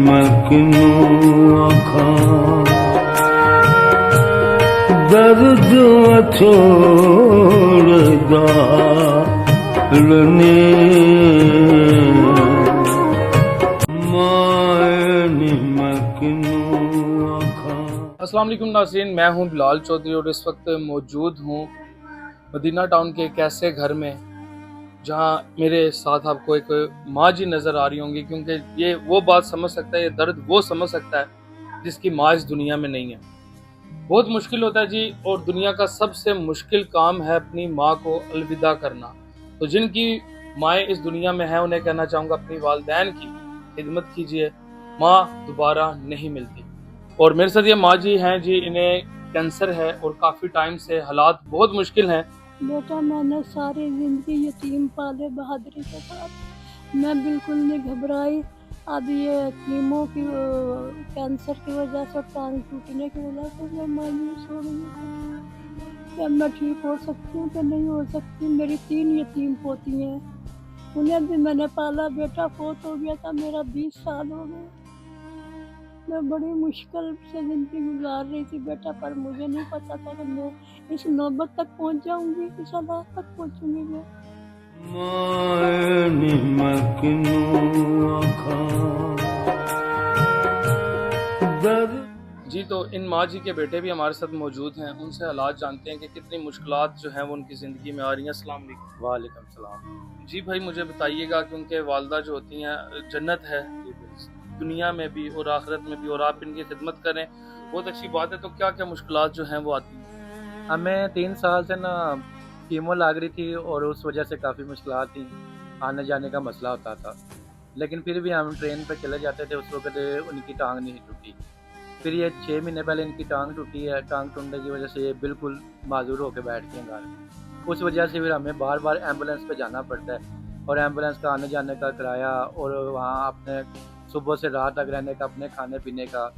مکنوں اکھاں درد چھوڑدا لنے السلام علیکم ناظرین، میں ہوں بلال چودھری اور اس وقت موجود ہوں مدینہ ٹاؤن کے ایک ایسے گھر میں جہاں میرے ساتھ آپ کو ایک ماں جی نظر آ رہی ہوں گی، کیونکہ یہ وہ بات سمجھ سکتا ہے، یہ درد وہ سمجھ سکتا ہے جس کی ماں اس دنیا میں نہیں ہے۔ بہت مشکل ہوتا ہے جی، اور دنیا کا سب سے مشکل کام ہے اپنی ماں کو الوداع کرنا۔ تو جن کی مائیں اس دنیا میں ہیں انہیں کہنا چاہوں گا اپنی والدین کی خدمت کیجیے، ماں دوبارہ نہیں ملتی۔ اور میرے ساتھ یہ ماں جی ہیں جی، انہیں کینسر ہے اور کافی ٹائم سے حالات بہت مشکل ہیں۔ بیٹا میں نے ساری زندگی یتیم پالے بہادری کے ساتھ، میں بالکل نہیں گھبرائی۔ اب یہ کیمو کی کینسر کی وجہ سے، ٹانگ ٹوٹنے کی وجہ سے میں مایوس ہو رہی ہوں کہ میں ٹھیک ہو سکتی ہوں کہ نہیں ہو سکتی۔ میری 3 یتیم پوتی ہیں، انہیں بھی میں نے پالا۔ بیٹا فوت ہو گیا تھا، میرا 20 سال ہو گئے۔ میں بڑی مشکل سے زندگی گزار رہی تھی بیٹا، پر مجھے نہیں پتا تھا کہ میں اس نوبت تک پہنچ جاؤں گی، اس حالات تک پہنچوں گی میں۔ جی تو ان ماں جی کے بیٹے بھی ہمارے ساتھ موجود ہیں، ان سے حالات جانتے ہیں کہ کتنی مشکلات جو ہیں وہ ان کی زندگی میں آ رہی ہیں۔ السلام علیکم۔ وعلیکم السلام۔ جی بھائی مجھے بتائیے گا، کیونکہ والدہ جو ہوتی ہیں جنت ہے دنیا میں بھی اور آخرت میں بھی، اور آپ ان کی خدمت کریں بہت اچھی بات ہے، تو کیا کیا مشکلات جو ہیں وہ آتی ہیں؟ ہمیں 3 سال سے نا کیمو لگ رہی تھی اور اس وجہ سے کافی مشکلات تھیں، آنے جانے کا مسئلہ ہوتا تھا، لیکن پھر بھی ہم ٹرین پہ چلے جاتے تھے۔ اس وقت ان کی ٹانگ نہیں ٹوٹی۔ پھر یہ 6 مہینے پہلے ان کی ٹانگ ٹوٹی ہے، ٹانگ ٹوٹنے کی وجہ سے یہ بالکل معذور ہو کے بیٹھ گئے گھر۔ اس وجہ سے پھر ہمیں بار بار ایمبولینس پہ جانا پڑتا ہے، اور ایمبولینس کا آنے جانے کا کرایہ، اور وہاں اپنے صبح سے رات تک رہنے کا، اپنے کھانے پینے کا،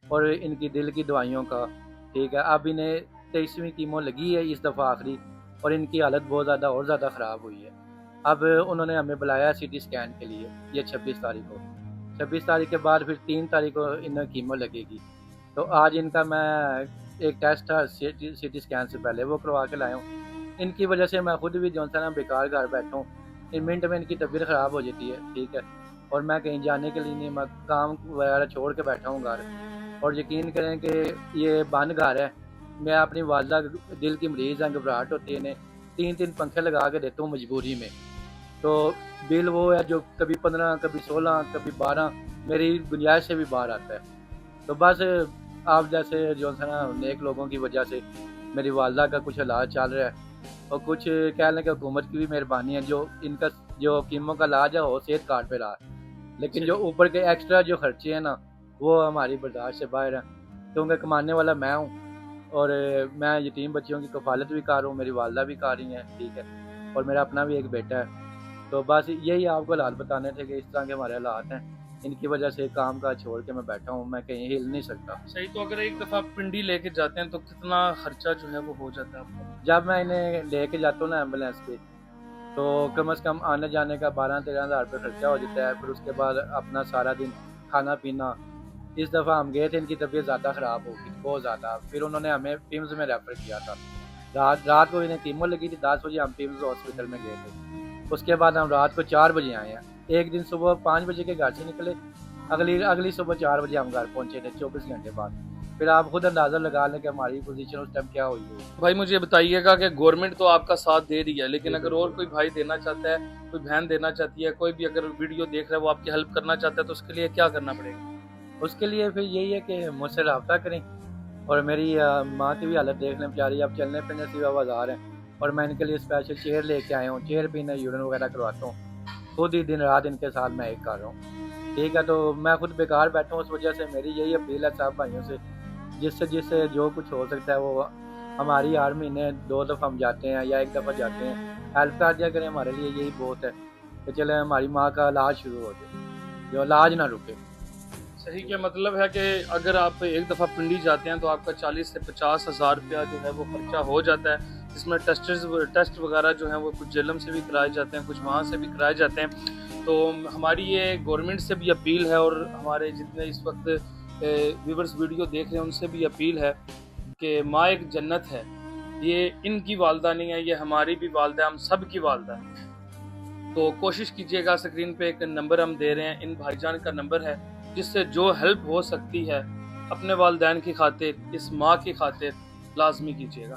اور ان کی دل کی دوائیوں کا۔ ٹھیک ہے، اب انہیں 23ویں کیمو لگی ہے اس دفعہ آخری، اور ان کی حالت بہت زیادہ اور زیادہ خراب ہوئی ہے۔ اب انہوں نے ہمیں بلایا سی ٹی اسکین کے لیے، یہ 26 تاریخ کو۔ 26 تاریخ کے بعد پھر 3 تاریخ کو انہیں کیمو لگے گی۔ تو آج ان کا میں ایک ٹیسٹ تھا سی ٹی اسکین سے پہلے، وہ کروا کے لایا ہوں۔ ان کی وجہ سے میں خود بھی جو ہے نا بیکار گھر بیٹھا ہوں، ان منٹ میں ان کی طبیعت خراب ہو جاتی ہے۔ ٹھیک ہے، اور میں کہیں جانے کے لیے نہیں، میں کام وغیرہ چھوڑ کے بیٹھا ہوں گھر۔ اور یقین کریں کہ یہ بند گھر ہے، میں اپنی والدہ دل کی مریض ہیں، گھبراہٹ ہوتی ہے، انہیں 3 پنکھے لگا کے دیتا ہوں مجبوری میں۔ تو بل وہ ہے جو کبھی 15، کبھی 16، کبھی 12، میری گنجائش سے بھی باہر آتا ہے۔ تو بس آپ جیسے جو ہے نا نیک لوگوں کی وجہ سے میری والدہ کا کچھ علاج چل رہا ہے، اور کچھ کہہ لیں کہ حکومت کی بھی مہربانی ہے، جو ان کا جو کیمو کا علاج ہے وہ صحت کارڈ پہ رہا، لیکن جو اوپر کے ایکسٹرا جو خرچے ہیں نا وہ ہماری برداشت سے باہر ہیں، کیونکہ کمانے والا میں ہوں، اور میں یتیم بچیوں کی کفالت بھی کر رہا ہوں، میری والدہ بھی کر رہی ہیں۔ ٹھیک ہے، اور میرا اپنا بھی ایک بیٹا ہے۔ تو بس یہی آپ کو حالات بتانے تھے کہ اس طرح کے ہمارے حالات ہیں، ان کی وجہ سے کام کا چھوڑ کے میں بیٹھا ہوں، میں کہیں ہل نہیں سکتا۔ صحیح، تو اگر ایک دفعہ پنڈی لے کے جاتے ہیں تو کتنا خرچہ جو ہے وہ ہو جاتا ہے آپ کا؟ جب میں انہیں لے کے جاتا ہوں نا ایمبولینس پہ، تو کم از کم آنے جانے کا 12-13 ہزار روپے خرچہ ہو جاتا ہے۔ پھر اس کے بعد اپنا سارا دن کھانا پینا۔ اس دفعہ ہم گئے تھے، ان کی طبیعت زیادہ خراب ہو گئی، بہت زیادہ۔ پھر انہوں نے ہمیں پیمز میں ریفر کیا تھا، رات کو انہیں کیمو لگی تھی، 10 بجے ہم پیمز ہاسپٹل میں گئے تھے۔ اس کے بعد ہم رات کو 4 بجے آئے ہیں۔ ایک دن صبح 5 بجے کے گھر سے نکلے، اگلی صبح 4 بجے ہم گھر پہنچے تھے، 24 گھنٹے بعد۔ پھر آپ خود اندازہ لگا لیں کہ ہماری پوزیشن اس ٹائم کیا ہوئی ہے۔ بھائی مجھے بتائیے گا کہ گورنمنٹ تو آپ کا ساتھ دے رہی ہے، لیکن اگر اور کوئی بھائی دینا چاہتا ہے، کوئی بہن دینا چاہتی ہے، کوئی بھی اگر ویڈیو دیکھ رہا ہے وہ آپ کی ہیلپ کرنا چاہتا ہے، تو اس کے لیے کیا کرنا پڑے گا؟ اس کے لیے پھر یہی ہے کہ مجھ سے رابطہ کریں، اور میری ماں کی بھی حالت دیکھ لیں، بیچاری اب چلنے پھرنے سے بھی آوازار ہیں، اور میں ان کے لیے اسپیشل چیئر لے کے آیا ہوں، چیئر پینا، یورین وغیرہ کرواتا ہوں، خود ہی دن رات ان کے ساتھ میں ایک کر رہا ہوں۔ ٹھیک ہے، تو میں خود بیکار بیٹھا ہوں، اس وجہ سے میری یہی اپیل ہے سب بھائیوں سے، جس سے جو کچھ ہو سکتا ہے وہ ہماری ہر مہینے 2 دفعہ ہم جاتے ہیں یا 1 دفعہ جاتے ہیں، ہیلپ کر دیا کریں، ہمارے لیے یہی بہت ہے کہ چلے ہماری ماں کا علاج شروع ہو جائے، جو علاج نہ رکے۔ صحیح، کیا مطلب ہے کہ اگر آپ ایک دفعہ پنڈی جاتے ہیں تو آپ کا 40 سے 50 ہزار روپیہ جو ہے وہ خرچہ ہو جاتا ہے، جس میں ٹیسٹ وغیرہ جو ہیں وہ کچھ جیلم سے بھی کرائے جاتے ہیں، کچھ وہاں سے بھی کرائے جاتے ہیں۔ تو ہماری یہ گورنمنٹ سے بھی اپیل ہے، اور ہمارے جتنے اس وقت ویورز ویڈیو دیکھ رہے ہیں ان سے بھی اپیل ہے کہ ماں ایک جنت ہے، یہ ان کی والدہ نہیں ہے، یہ ہماری بھی والدہ ہے، ہم سب کی والدہ ہے۔ تو کوشش کیجیے گا، اسکرین پہ ایک نمبر ہم دے رہے ہیں، ان بھائی جان کا نمبر ہے، جس سے جو ہیلپ ہو سکتی ہے اپنے والدین کی خاطر، اس ماں کی خاطر لازمی کیجیے گا۔